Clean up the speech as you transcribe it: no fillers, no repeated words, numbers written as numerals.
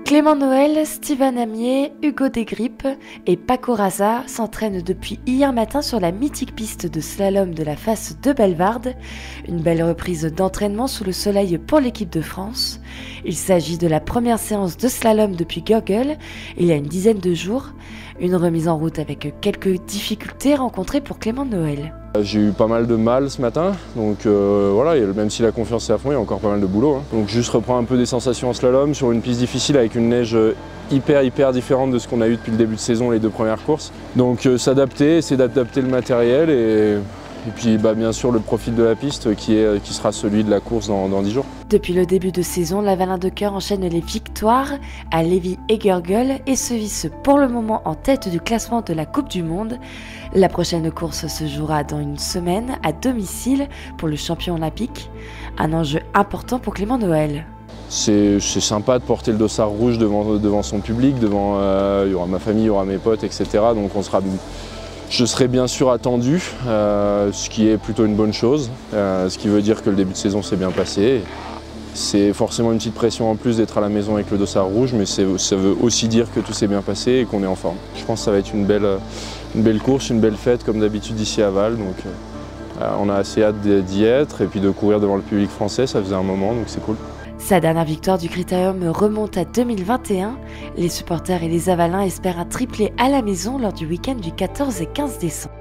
Clément Noël, Steven Amier, Hugo Desgrippes et Paco Raza s'entraînent depuis hier matin sur la mythique piste de slalom de la face de Bellevarde. Une belle reprise d'entraînement sous le soleil pour l'équipe de France. Il s'agit de la première séance de slalom depuis Gurgel, il y a une dizaine de jours. Une remise en route avec quelques difficultés rencontrées pour Clément Noël. J'ai eu pas mal de mal ce matin, donc voilà, même si la confiance est à fond, il y a encore pas mal de boulot. Donc juste reprendre un peu des sensations en slalom sur une piste difficile avec une neige hyper différente de ce qu'on a eu depuis le début de saison, les deux premières courses. Donc s'adapter, essayer d'adapter le matériel et puis bien sûr le profil de la piste qui sera celui de la course dans 10 jours. Depuis le début de saison, l'Avalin de Cœur enchaîne les victoires à Lévis et Gurgel et se hisse pour le moment en tête du classement de la Coupe du Monde. La prochaine course se jouera dans une semaine à domicile pour le champion olympique. Un enjeu important pour Clément Noël. C'est sympa de porter le dossard rouge devant son public, il y aura ma famille, il y aura mes potes, etc. Donc je serai bien sûr attendu, ce qui est plutôt une bonne chose, ce qui veut dire que le début de saison s'est bien passé. C'est forcément une petite pression en plus d'être à la maison avec le dossard rouge, mais ça veut aussi dire que tout s'est bien passé et qu'on est en forme. Je pense que ça va être une belle course, une belle fête comme d'habitude ici à Val. Donc, on a assez hâte d'y être et puis de courir devant le public français, ça faisait un moment, donc c'est cool. Sa dernière victoire du Critérium remonte à 2021. Les supporters et les Avalins espèrent un triplé à la maison lors du week-end du 14 et 15 décembre.